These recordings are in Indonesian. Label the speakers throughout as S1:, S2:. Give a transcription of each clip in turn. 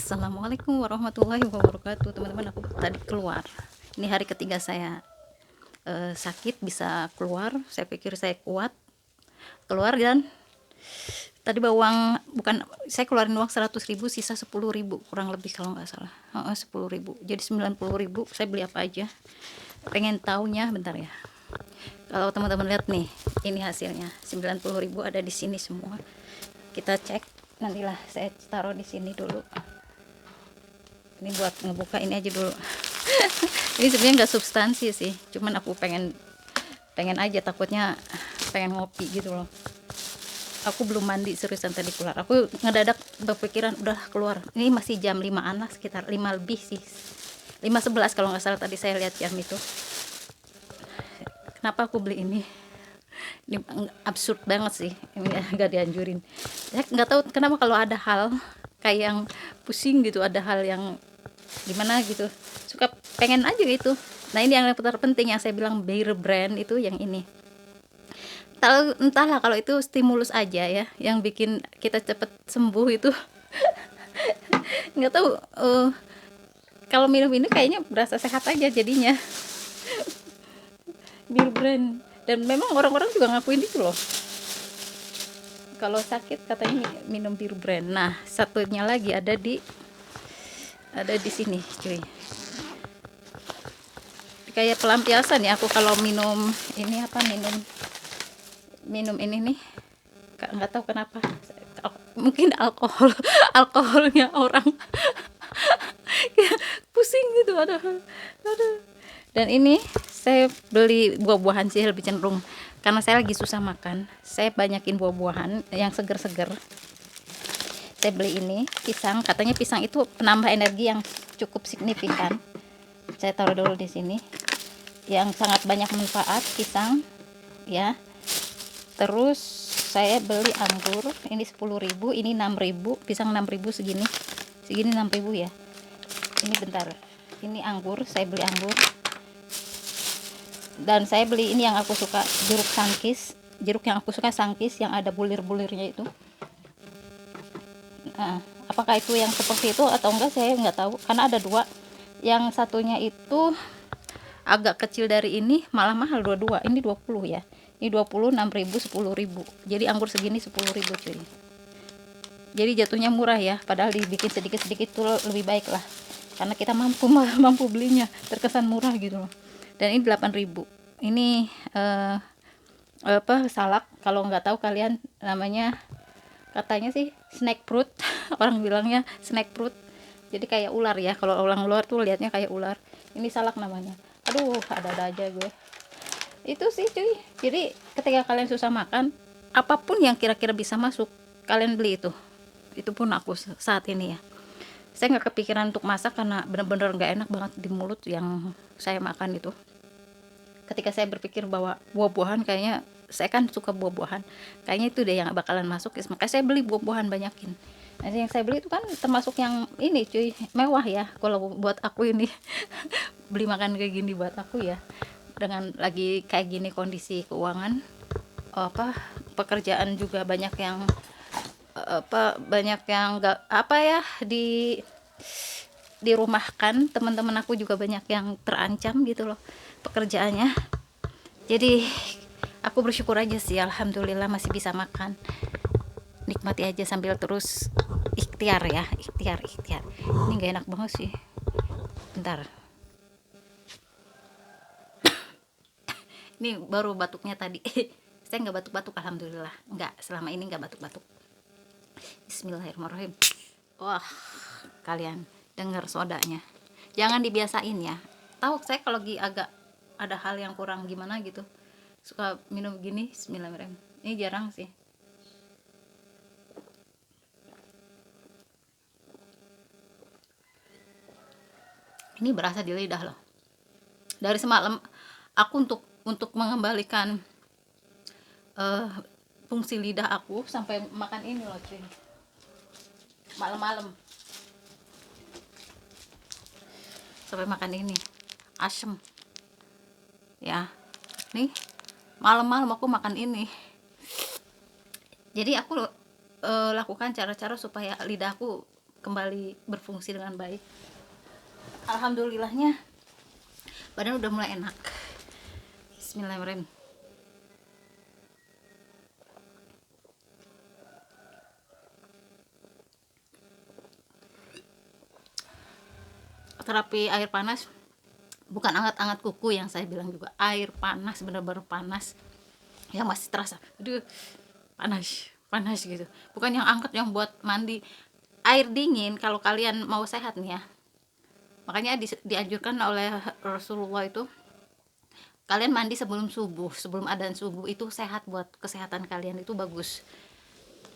S1: Assalamualaikum warahmatullahi wabarakatuh, teman-teman. Aku tadi keluar, ini hari ketiga saya sakit bisa keluar. Saya pikir saya kuat keluar, dan tadi bawa uang, bukan, saya keluarin uang 100.000, sisa 10.000 kurang lebih kalau nggak salah. 10.000, jadi 90.000. Saya beli apa aja, pengen taunya bentar ya. Kalau teman-teman lihat nih, ini hasilnya 90.000 ada di sini semua. Kita cek, nantilah saya taruh di sini dulu. Ini buat ngebuka ini aja dulu. Ini sebenarnya nggak substansi sih, cuman aku pengen aja, takutnya pengen ngopi gitu loh. Aku belum mandi seriusan tadi keluar. Aku ngedadak berpikiran udah keluar. Ini masih jam 5-an lah, sekitar 5 lebih sih, 5:11 kalau nggak salah tadi saya lihat jam itu. Kenapa aku beli ini? Ini absurd banget sih, ini nggak dianjurin. Saya nggak tahu kenapa kalau ada hal kayak yang pusing gitu, ada hal yang gimana gitu, suka pengen aja gitu. Nah, ini yang terpenting yang saya bilang Bear Brand itu yang ini. Entahlah, kalau itu stimulus aja ya yang bikin kita cepet sembuh itu. Nggak tahu, kalau minum ini kayaknya berasa sehat aja jadinya. Bear Brand, dan memang orang-orang juga ngakuin itu loh, kalau sakit katanya minum Bear Brand. Nah, satunya lagi ada di sini cuy, kayak pelampiasan ya aku kalau minum ini, minum ini nih, nggak tahu kenapa, mungkin alkoholnya orang. Pusing gitu, ada. Dan ini saya beli buah-buahan sih, lebih cenderung karena saya lagi susah makan, saya banyakin buah-buahan yang seger-seger. Saya beli ini pisang, katanya pisang itu penambah energi yang cukup signifikan. Saya taruh dulu di sini, yang sangat banyak manfaat pisang ya. Terus saya beli anggur, ini 10.000, ini 6.000, pisang 6.000, segini 6.000 ya. Ini bentar, ini anggur, saya beli anggur. Dan saya beli ini yang aku suka, jeruk sangkis. Jeruk yang aku suka sangkis, yang ada bulir-bulirnya itu. Apakah itu yang seperti itu atau enggak saya nggak tahu, karena ada dua. Yang satunya itu agak kecil dari ini, malah mahal dua-dua. Ini 20 ya, ini 20, 6.000, 10.000. Jadi anggur segini 10.000 cuy. Jadi jatuhnya murah ya, padahal dibikin sedikit-sedikit tuh lebih baik lah, karena kita mampu belinya, terkesan murah gitu loh. Dan ini 8.000. Ini salak, kalau nggak tahu kalian namanya, katanya sih snack fruit. Orang bilangnya snack fruit, jadi kayak ular ya, kalau orang luar tuh lihatnya kayak ular. Ini salak namanya. Aduh, ada aja gue. Itu sih cuy, jadi ketika kalian susah makan, apapun yang kira-kira bisa masuk, kalian beli itu. Itu pun aku saat ini ya, saya nggak kepikiran untuk masak karena bener-bener nggak enak banget di mulut yang saya makan itu. Ketika saya berpikir bahwa buah-buahan, kayaknya saya kan suka buah-buahan, kayaknya itu deh yang bakalan masuk, makanya saya beli buah-buahan banyakin. Nah, yang saya beli itu kan termasuk yang ini cuy, mewah ya kalau buat aku ini. Beli makan kayak gini buat aku ya, dengan lagi kayak gini kondisi keuangan, pekerjaan juga banyak yang nggak ya, dirumahkan. Teman-teman aku juga banyak yang terancam gitu loh pekerjaannya. Jadi aku bersyukur aja sih, alhamdulillah masih bisa makan. Nikmati aja sambil terus ikhtiar ya, ikhtiar. Ini gak enak banget sih, bentar. Ini baru batuknya tadi. Saya nggak batuk-batuk, alhamdulillah. Nggak, selama ini nggak batuk-batuk. Bismillahirrahmanirrahim. Wah, kalian dengar sodanya, jangan dibiasain ya. Tahu saya kalau lagi agak ada hal yang kurang gimana gitu, suka minum gini. Bismillahirrahmanirrahim. Ini jarang sih. Ini berasa di lidah loh. Dari semalam aku untuk mengembalikan fungsi lidah aku, sampai makan ini loh cuy, malam-malam sampai makan ini asem ya. Nih malam-malam aku makan ini. Jadi aku lakukan cara-cara supaya lidahku kembali berfungsi dengan baik. Alhamdulillahnya badan udah mulai enak. Bismillahirrahmanirrahim. Terapi air panas, bukan anget-anget kuku yang saya bilang, juga air panas, bener-bener panas yang masih terasa, aduh panas panas gitu, bukan yang anget yang buat mandi. Air dingin kalau kalian mau sehat nih ya, makanya dianjurkan oleh Rasulullah itu kalian mandi sebelum subuh, sebelum adzan subuh, itu sehat buat kesehatan kalian, itu bagus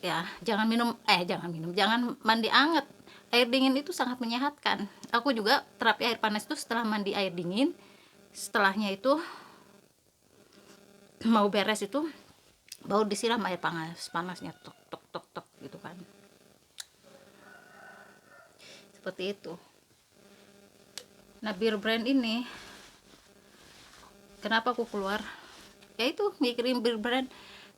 S1: ya. Jangan mandi anget. Air dingin itu sangat menyehatkan. Aku juga terapi air panas itu setelah mandi air dingin, setelahnya itu mau beres itu baru disiram air panasnya, tok tok tok tok gitu kan, seperti itu. Nah, bir brand ini kenapa aku keluar, ya itu mikirin bir brand,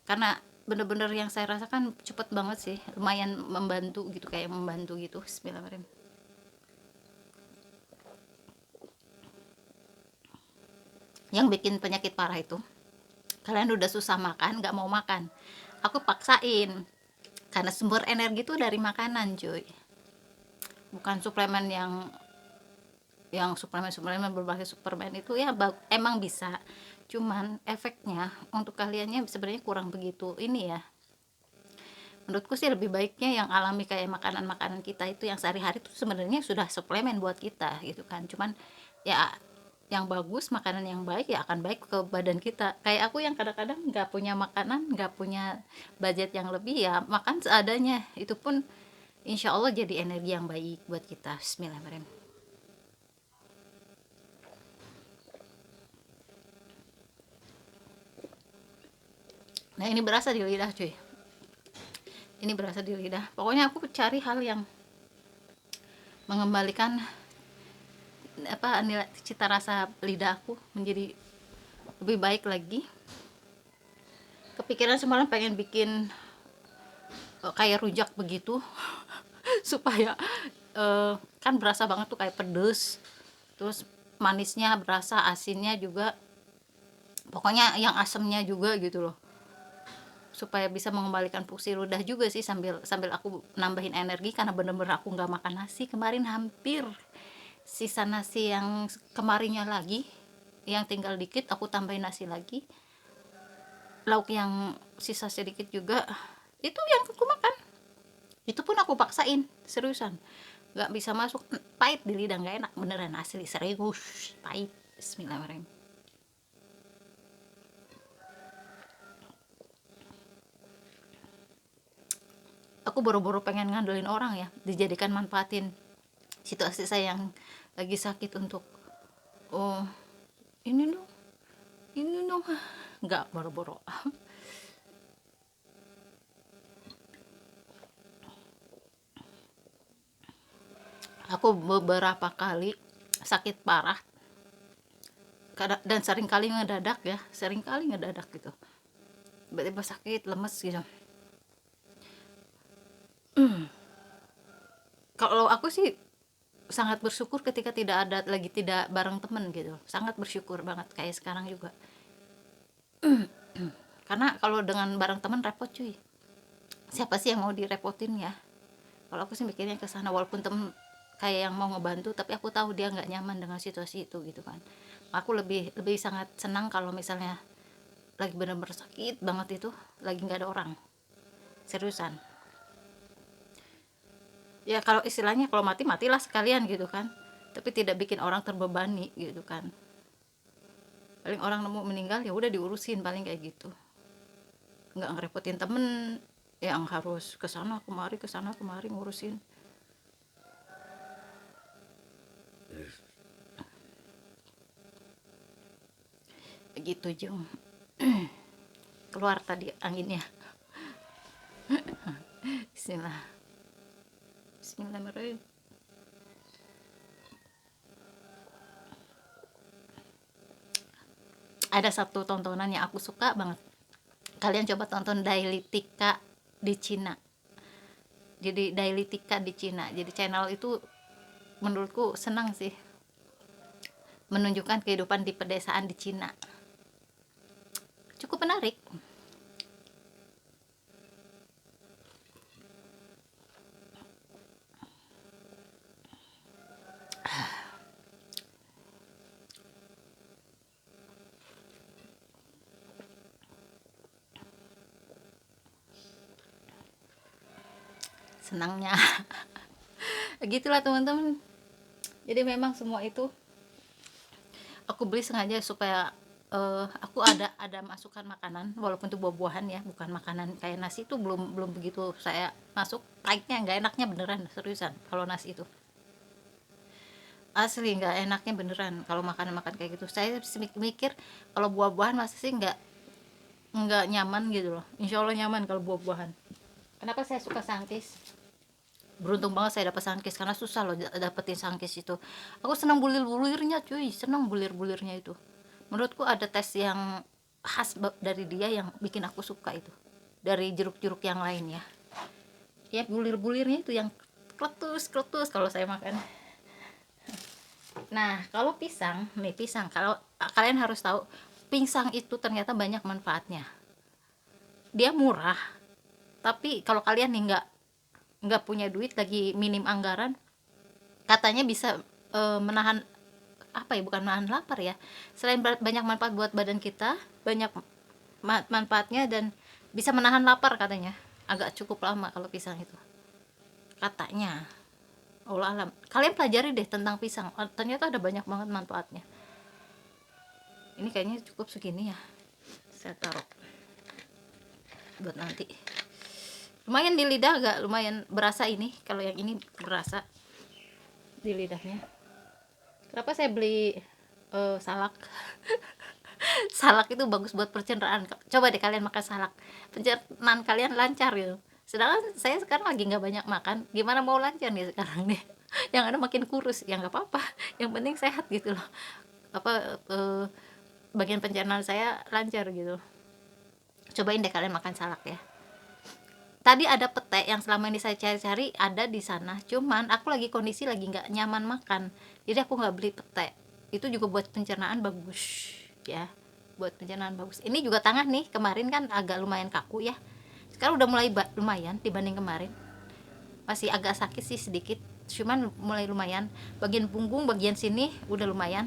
S1: karena bener-bener yang saya rasakan cepet banget sih, lumayan membantu gitu, kayak membantu gitu. Bismillahirrahmanirrahim. Yang bikin penyakit parah itu, kalian udah susah makan, nggak mau makan, aku paksain, karena sumber energi itu dari makanan cuy, bukan suplemen yang suplemen berbagai suplemen itu ya emang bisa, cuman efeknya untuk kaliannya sebenarnya kurang begitu ini ya. Menurutku sih lebih baiknya yang alami, kayak makanan-makanan kita itu yang sehari-hari itu sebenarnya sudah suplemen buat kita gitu kan. Cuman ya yang bagus, makanan yang baik ya akan baik ke badan kita. Kayak aku yang kadang-kadang nggak punya makanan, nggak punya budget yang lebih, ya makan seadanya, itu pun insya Allah jadi energi yang baik buat kita. Bismillahirrahmanirrahim. Nah, ini berasa di lidah cuy, ini berasa di lidah. Pokoknya aku cari hal yang mengembalikan nilai cita rasa lidahku menjadi lebih baik lagi. Kepikiran semalam pengen bikin kayak rujak begitu supaya kan berasa banget tuh, kayak pedes, terus manisnya berasa, asinnya juga, pokoknya yang asemnya juga gitu loh, supaya bisa mengembalikan fungsi lidah juga sih, sambil aku nambahin energi, karena bener-bener aku nggak makan nasi kemarin, hampir sisa nasi yang kemarinnya lagi, yang tinggal dikit aku tambahin nasi lagi, lauk yang sisa sedikit juga itu yang aku makan. Itu pun aku paksain, seriusan, nggak bisa masuk, pahit di lidah, nggak enak beneran, asli serius pahit. Bismillahirrahmanirrahim. Aku boro-boro pengen ngandelin orang ya, dijadikan manfaatin situasi saya yang lagi sakit untuk oh ini dong, nggak, boro-boro. Aku beberapa kali sakit parah, dan sering kali ngedadak gitu, tiba-tiba sakit, lemes gitu. Kalau aku sih sangat bersyukur ketika tidak bareng temen gitu, sangat bersyukur banget, kayak sekarang juga. Karena kalau dengan bareng temen repot cuy, siapa sih yang mau direpotin ya. Kalau aku sih mikirnya ke sana, walaupun temen kayak yang mau ngebantu, tapi aku tahu dia nggak nyaman dengan situasi itu gitu kan. Aku lebih lebih sangat senang kalau misalnya lagi benar-benar sakit banget itu, lagi nggak ada orang, seriusan. Ya kalau istilahnya kalau mati matilah sekalian gitu kan, tapi tidak bikin orang terbebani gitu kan. Paling orang nemu meninggal ya udah diurusin, paling kayak gitu, nggak ngerepotin temen yang harus kesana kemari ngurusin. Begitu Jung. Keluar tadi anginnya. Bismillah. Bismillahirrahmanirrahim. Ada satu tontonan yang aku suka banget, kalian coba tonton Daily Tika di Cina. jadi daily tika di Cina. Jadi channel itu menurutku senang sih, menunjukkan kehidupan di pedesaan di Cina, cukup menarik. Senangnya gitulah teman-teman. Jadi memang semua itu aku beli sengaja supaya aku ada masukan makanan, walaupun itu buah-buahan ya, bukan makanan kayak nasi. Itu belum belum begitu saya masuk pahitnya, nggak enaknya beneran, seriusan. Kalau nasi itu asli nggak enaknya beneran kalau makan kayak gitu. Saya mikir kalau buah-buahan masa sih nggak nyaman gitu loh. Insya Allah nyaman kalau buah-buahan. Kenapa saya suka sangkis? Beruntung banget saya dapat sangkis, karena susah loh dapetin sangkis itu. Aku senang bulir-bulirnya cuy, senang bulir-bulirnya itu. Menurutku ada tes yang khas dari dia yang bikin aku suka itu, dari jeruk-jeruk yang lain ya. Ya bulir-bulirnya itu yang kletus-kletus kalau saya makan. Nah, kalau pisang, nih pisang, kalau kalian harus tahu, pisang itu ternyata banyak manfaatnya. Dia murah, tapi kalau kalian nih nggak punya duit, lagi minim anggaran, katanya bisa menahan apa ya, bukan menahan lapar ya, selain banyak manfaat buat badan kita, banyak manfaatnya dan bisa menahan lapar katanya. Agak cukup lama kalau pisang itu katanya. Allah alam, kalian pelajari deh tentang pisang, ternyata ada banyak banget manfaatnya. Ini kayaknya cukup segini ya, saya taruh buat nanti. Lumayan di lidah, agak lumayan berasa ini. Kalau yang ini berasa di lidahnya. Kenapa saya beli salak? Salak itu bagus buat pencernaan. Coba deh kalian makan salak, pencernaan kalian lancar gitu. Sedangkan saya sekarang lagi nggak banyak makan, gimana mau lancar nih sekarang nih? Yang ada makin kurus. Ya nggak apa-apa, yang penting sehat gitu loh. Apa bagian pencernaan saya lancar gitu. Cobain deh kalian makan salak ya. Tadi ada pete yang selama ini saya cari-cari ada di sana, cuman aku lagi kondisi lagi nggak nyaman makan, jadi aku nggak beli pete. Itu juga buat pencernaan bagus ya, buat pencernaan bagus. Ini juga tangan nih, kemarin kan agak lumayan kaku ya, sekarang udah mulai lumayan dibanding kemarin. Masih agak sakit sih sedikit, cuman mulai lumayan. Bagian punggung, bagian sini udah lumayan.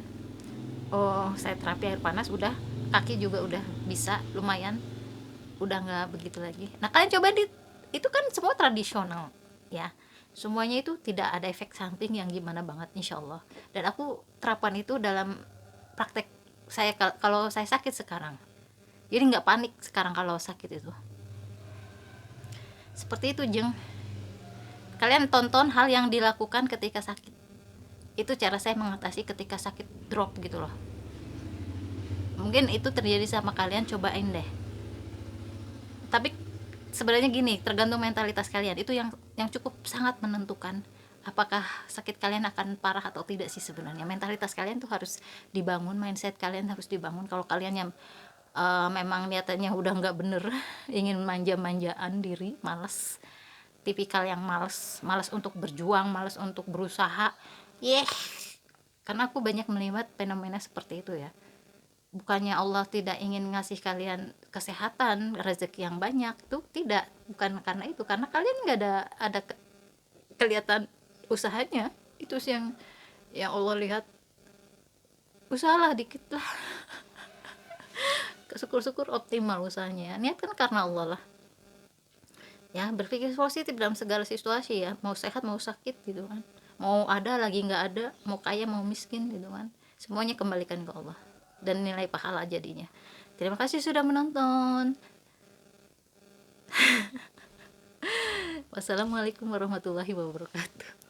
S1: Oh, saya terapi air panas udah, kaki juga udah bisa lumayan, udah nggak begitu lagi. Nah kalian coba itu kan semua tradisional ya, semuanya itu tidak ada efek samping yang gimana banget insya Allah. Dan aku terapkan itu dalam praktek saya kalau saya sakit sekarang, jadi nggak panik sekarang kalau sakit itu. Seperti itu Jeng, kalian tonton hal yang dilakukan ketika sakit, itu cara saya mengatasi ketika sakit drop gitu loh. Mungkin itu terjadi sama kalian, cobain deh. Tapi sebenarnya gini, tergantung mentalitas kalian, itu yang cukup sangat menentukan apakah sakit kalian akan parah atau tidak sih. Sebenarnya mentalitas kalian tuh harus dibangun, mindset kalian harus dibangun. Kalau kalian yang memang niatannya udah nggak bener, ingin manja-manjaan diri, males, tipikal yang males untuk berjuang, males untuk berusaha, karena aku banyak melihat fenomena seperti itu ya. Bukannya Allah tidak ingin ngasih kalian kesehatan, rezeki yang banyak tuh, tidak, bukan karena itu, karena kalian nggak ada kelihatan usahanya. Itu sih yang Allah lihat, usahalah dikit lah. Syukur-syukur optimal usahanya ya. Niatkan karena Allah lah ya, berpikir positif dalam segala situasi ya, mau sehat mau sakit gitu kan, mau ada lagi nggak ada, mau kaya mau miskin gitu kan, semuanya kembalikan ke Allah dan nilai pahala jadinya. Terima kasih sudah menonton. Wassalamualaikum warahmatullahi wabarakatuh.